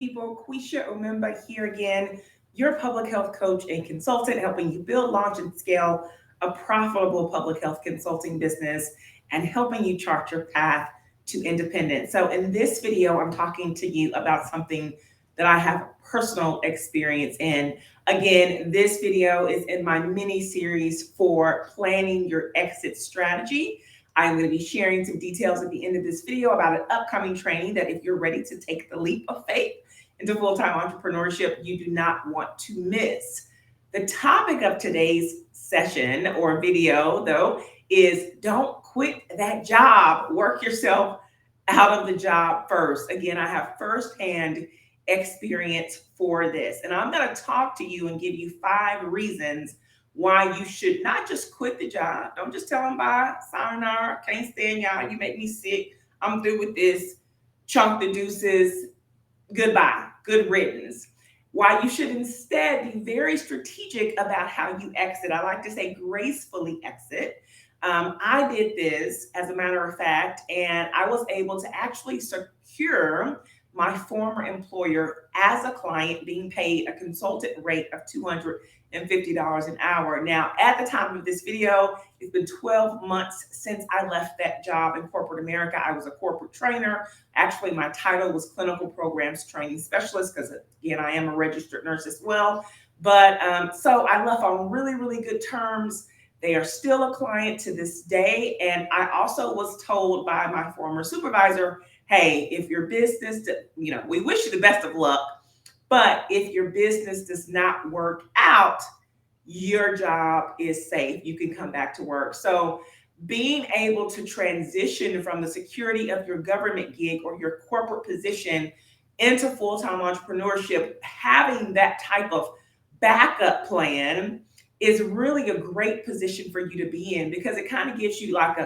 People, Quisha Omemba here again, your public health coach and consultant, helping you build, launch, and scale a profitable public health consulting business and helping you chart your path to independence. So, in this video, I'm talking to you about something that I have personal experience in. Again, this video is in my mini series for planning your exit strategy. I'm going to be sharing some details at the end of this video about an upcoming training that if you're ready to take the leap of faith into full-time entrepreneurship, you do not want to miss. The topic of today's session or video, though, is don't quit that job. Work yourself out of the job first. Again, I have firsthand experience for this. And I'm going to talk to you and give you 5 reasons why you should not just quit the job. Don't just tell them bye, sayonara, can't stand y'all, you make me sick, I'm through with this, chunk the deuces, goodbye, good riddance. Why you should instead be very strategic about how you exit. I like to say gracefully exit. I did this, as a matter of fact, and I was able to actually secure my former employer as a client, being paid a consultant rate of $250 an hour. Now, at the time of this video, it's been 12 months since I left that job in corporate America. I was a corporate trainer. Actually, my title was clinical programs training specialist because, again, I am a registered nurse as well. But so I left on really, really good terms. They are still a client to this day. And I also was told by my former supervisor, hey, if your business, we wish you the best of luck, but if your business does not work out, your job is safe. You can come back to work. So being able to transition from the security of your government gig or your corporate position into full-time entrepreneurship, having that type of backup plan is really a great position for you to be in, because it kind of gives you like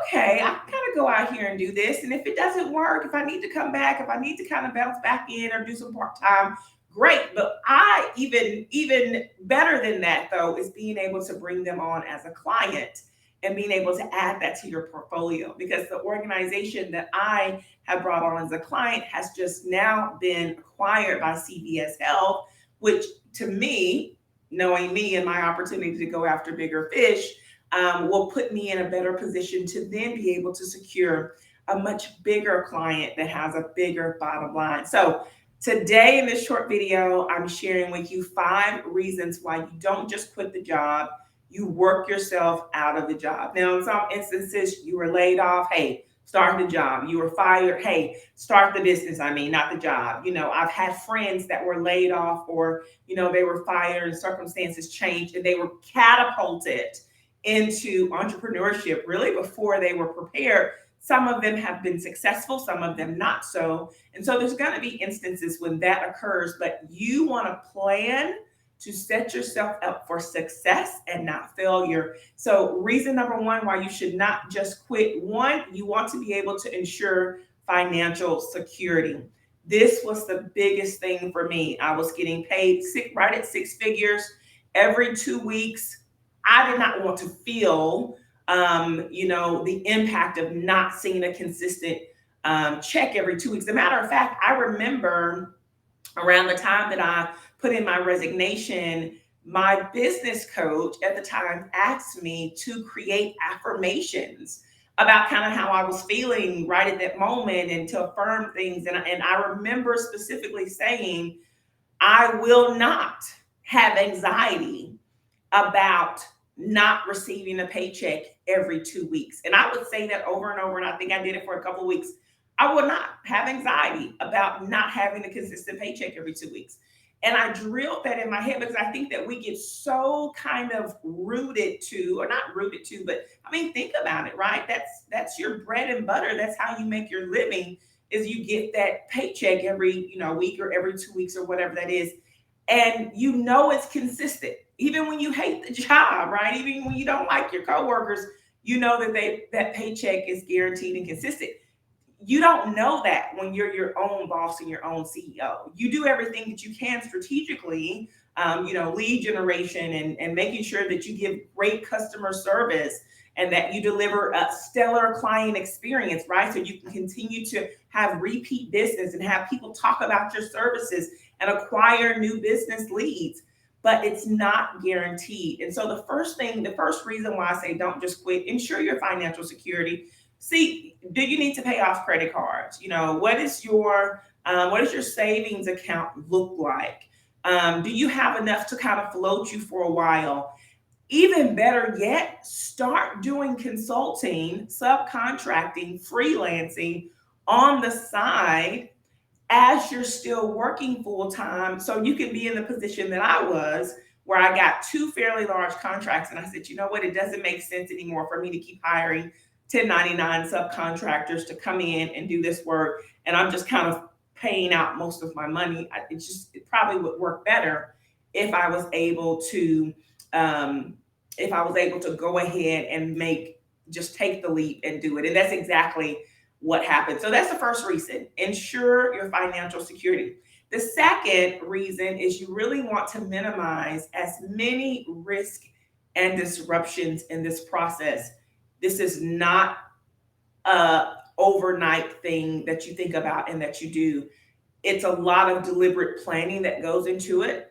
okay, I can kind of go out here and do this. And if it doesn't work, if I need to come back, if I need to kind of bounce back in or do some part-time, great. But I even better than that, though, is being able to bring them on as a client and being able to add that to your portfolio, because the organization that I have brought on as a client has just now been acquired by CVS Health, which to me, knowing me and my opportunity to go after bigger fish, will put me in a better position to then be able to secure a much bigger client that has a bigger bottom line. So today in this short video, I'm sharing with you 5 reasons why you don't just quit the job, you work yourself out of the job. Now, in some instances, you were laid off. Hey, start the job. You were fired. Hey, start the business. I mean, not the job. I've had friends that were laid off, or, they were fired and circumstances changed and they were catapulted into entrepreneurship really before they were prepared. Some of them have been successful, some of them not so. And so there's going to be instances when that occurs, but you want to plan to set yourself up for success and not failure. So reason number 1 why you should not just quit. 1, you want to be able to ensure financial security. This was the biggest thing for me. I was getting paid right at 6 figures every 2 weeks. I did not want to feel, the impact of not seeing a consistent check every 2 weeks. As a matter of fact, I remember around the time that I put in my resignation, my business coach at the time asked me to create affirmations about kind of how I was feeling right at that moment and to affirm things. And I remember specifically saying, I will not have anxiety about not receiving a paycheck every 2 weeks. And I would say that over and over, and I think I did it for a couple of weeks. I will not have anxiety about not having a consistent paycheck every 2 weeks. And I drilled that in my head because I think that we get so kind of rooted to, or not rooted to, but I mean, think about it, right? That's your bread and butter. That's how you make your living, is you get that paycheck every, week or every 2 weeks or whatever that is. And it's consistent. Even when you hate the job, right? Even when you don't like your coworkers, that that paycheck is guaranteed and consistent. You don't know that when you're your own boss and your own CEO. You do everything that you can strategically, lead generation and making sure that you give great customer service and that you deliver a stellar client experience, right? So you can continue to have repeat business and have people talk about your services and acquire new business leads. But it's not guaranteed. And so the first reason why I say don't just quit, ensure your financial security. See, do you need to pay off credit cards? What does your savings account look like? Do you have enough to kind of float you for a while? Even better yet, start doing consulting, subcontracting, freelancing on the side as you're still working full time, so you can be in the position that I was, where I got two fairly large contracts. And I said, you know what? It doesn't make sense anymore for me to keep hiring 1099 subcontractors to come in and do this work. And I'm just kind of paying out most of my money. It probably would work better if I was able to, go ahead and just take the leap and do it. And that's exactly what happened. So that's the first reason. Ensure your financial security. The second reason is you really want to minimize as many risk and disruptions in this process. This is not a overnight thing that you think about and that you do. It's a lot of deliberate planning that goes into it,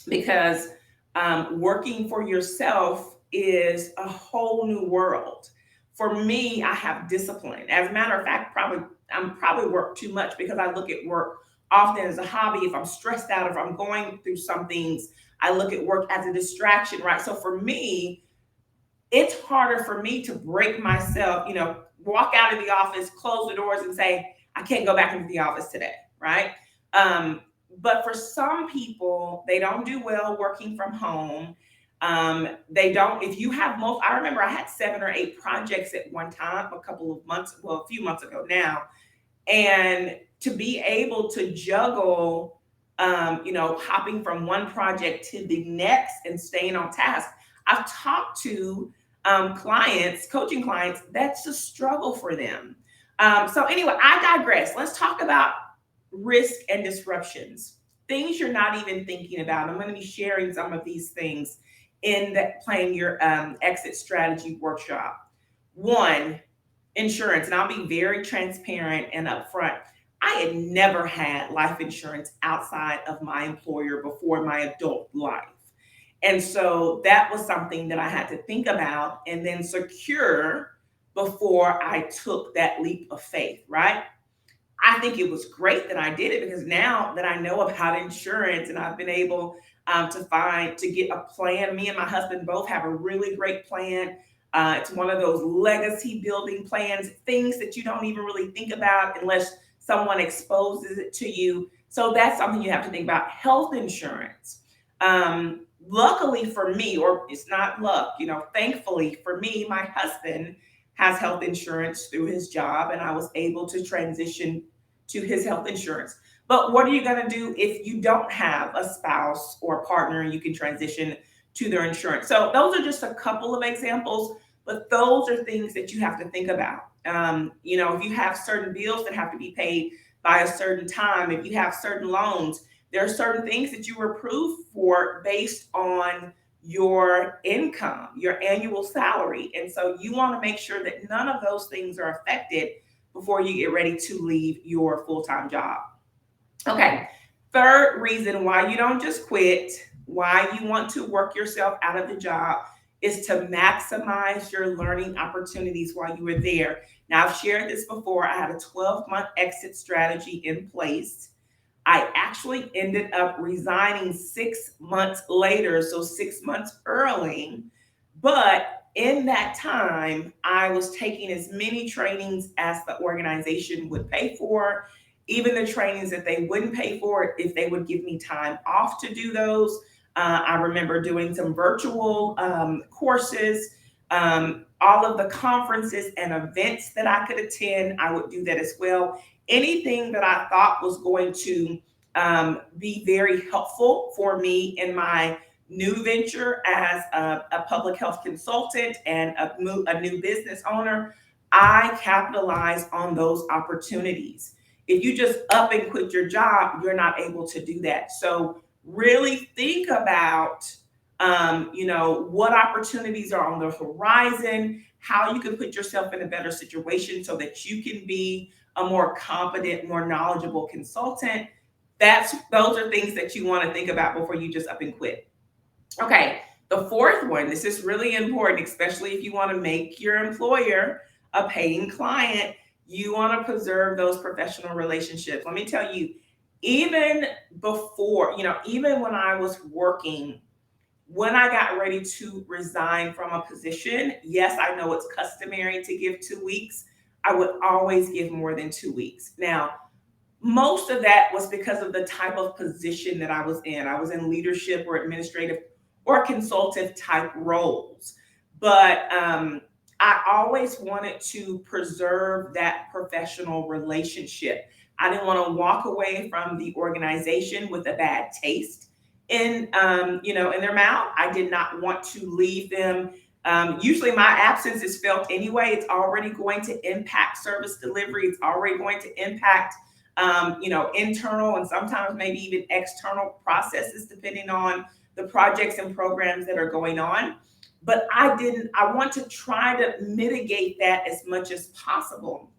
because working for yourself is a whole new world. For me, I have discipline. As a matter of fact, I'm probably work too much, because I look at work often as a hobby. If I'm stressed out, if I'm going through some things, I look at work as a distraction, right? So for me, it's harder for me to break myself, walk out of the office, close the doors and say, I can't go back into the office today, right? But for some people, they don't do well working from home. They don't, if you have I remember I had 7 or 8 projects at one time, a few months ago now. And to be able to juggle, hopping from one project to the next and staying on task. I've talked to coaching clients, that's a struggle for them. So anyway, I digress. Let's talk about risk and disruptions, things you're not even thinking about. I'm going to be sharing some of these things in that Playing Your Exit Strategy workshop. One, insurance. And I'll be very transparent and upfront. I had never had life insurance outside of my employer before my adult life. And so that was something that I had to think about and then secure before I took that leap of faith, right? I think it was great that I did it, because now that I know about insurance and I've been able to get a plan. Me and my husband both have a really great plan. It's one of those legacy building plans, things that you don't even really think about unless someone exposes it to you. So that's something you have to think about. Health insurance. Luckily for me, or it's not luck, thankfully for me, my husband has health insurance through his job, and I was able to transition to his health insurance. But what are you going to do if you don't have a spouse or a partner and you can transition to their insurance? So those are just a couple of examples, but those are things that you have to think about. If you have certain bills that have to be paid by a certain time, if you have certain loans, there are certain things that you were approved for based on your income, your annual salary. And so you want to make sure that none of those things are affected before you get ready to leave your full-time job. Okay, third reason why you don't just quit, why you want to work yourself out of the job, is to maximize your learning opportunities while you were there. Now, I've shared this before. I had a 12-month exit strategy in place. I actually ended up resigning 6 months later, so 6 months early. But in that time, I was taking as many trainings as the organization would pay for, even the trainings that they wouldn't pay for, if they would give me time off to do those. I remember doing some virtual courses, all of the conferences and events that I could attend, I would do that as well. Anything that I thought was going to be very helpful for me in my new venture as a public health consultant and a new business owner, I capitalize on those opportunities. If you just up and quit your job, you're not able to do that. So really think about, what opportunities are on the horizon, how you can put yourself in a better situation so that you can be a more competent, more knowledgeable consultant. Those are things that you want to think about before you just up and quit. Okay, the fourth one, this is really important, especially if you want to make your employer a paying client. You want to preserve those professional relationships. Let me tell you, even before, even when I was working, when I got ready to resign from a position, yes, I know it's customary to give 2 weeks. I would always give more than 2 weeks. Now, most of that was because of the type of position that I was in. I was in leadership or administrative or consultative type roles. But I always wanted to preserve that professional relationship. I didn't want to walk away from the organization with a bad taste in their mouth. I did not want to leave them. Usually my absence is felt anyway. It's already going to impact service delivery. It's already going to impact internal and sometimes maybe even external processes, depending on the projects and programs that are going on. But I want to try to mitigate that as much as possible.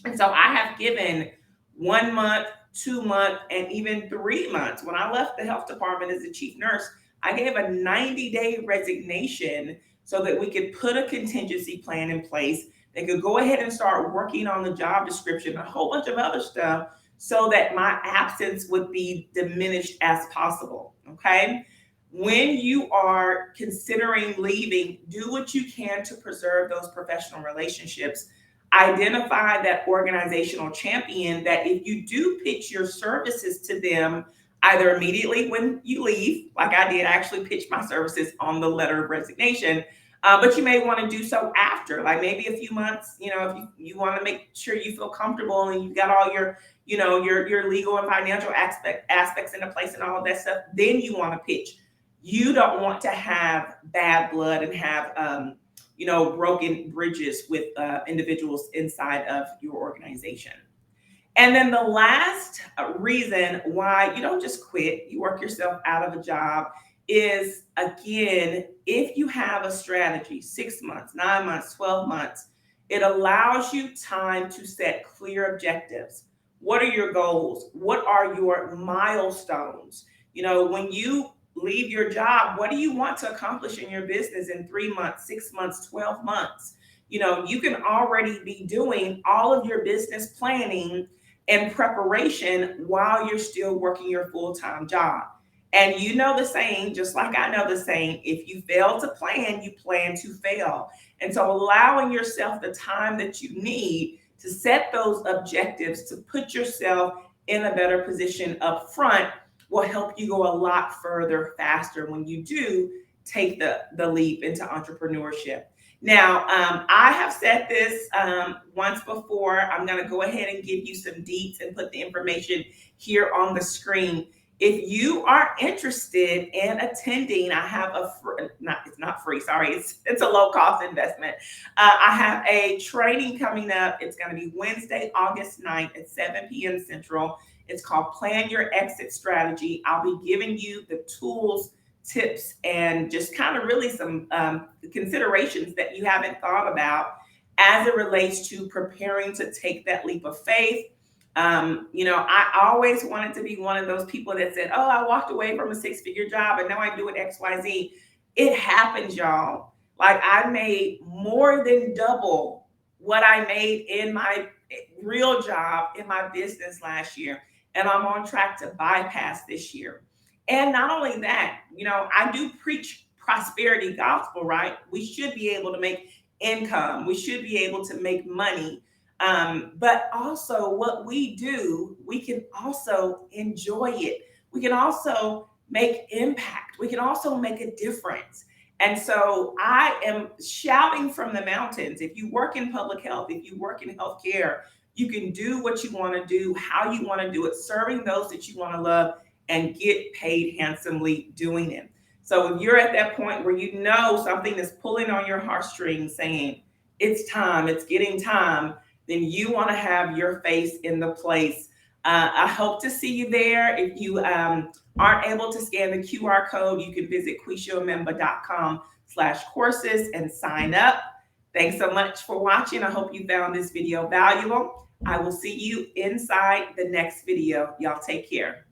And so I have given 1 month, 2 month, and even 3 months. When I left the health department as the chief nurse, I gave a 90-day resignation so that we could put a contingency plan in place. They could go ahead and start working on the job description, a whole bunch of other stuff, so that my absence would be diminished as possible. Okay. When you are considering leaving, do what you can to preserve those professional relationships. Identify that organizational champion that if you do pitch your services to them, either immediately when you leave, like I did, I actually pitched my services on the letter of resignation, but you may want to do so after, like maybe a few months, if you want to make sure you feel comfortable and you've got all your legal and financial aspects into place and all of that stuff, then you want to pitch. You don't want to have bad blood and have, broken bridges with individuals inside of your organization. And then the last reason why you don't just quit, you work yourself out of a job, is again, if you have a strategy, 6 months, 9 months, 12 months, it allows you time to set clear objectives. What are your goals? What are your milestones? When you leave your job, what do you want to accomplish in your business in 3 months, 6 months, 12 months? You can already be doing all of your business planning and preparation while you're still working your full-time job. And you know the saying, just like I know the saying, if you fail to plan, you plan to fail. And so allowing yourself the time that you need to set those objectives, to put yourself in a better position up front, will help you go a lot further faster when you do take the leap into entrepreneurship. Now, I have said this once before. I'm going to go ahead and give you some deets and put the information here on the screen. If you are interested in attending, I have it's not free, sorry, it's a low cost investment. I have a training coming up. It's going to be Wednesday, August 9th at 7 p.m. Central. It's called Plan Your Exit Strategy. I'll be giving you the tools, tips, and just kind of really some considerations that you haven't thought about as it relates to preparing to take that leap of faith. I always wanted to be one of those people that said, oh, I walked away from a 6-figure job and now I'm doing XYZ. It happens, y'all. Like, I made more than double what I made in my real job in my business last year. And I'm on track to bypass this year. And not only that, I do preach prosperity gospel, right? We should be able to make income. We should be able to make money. But also what we do, we can also enjoy it. We can also make impact. We can also make a difference. And so I am shouting from the mountains. If you work in public health, if you work in healthcare, you can do what you want to do, how you want to do it, serving those that you want to love, and get paid handsomely doing it. So if you're at that point where you know something is pulling on your heartstrings saying, it's time, it's getting time, then you want to have your face in the place. I hope to see you there. If you aren't able to scan the QR code, you can visit quishomemba.com/courses and sign up. Thanks so much for watching. I hope you found this video valuable. I will see you inside the next video. Y'all take care.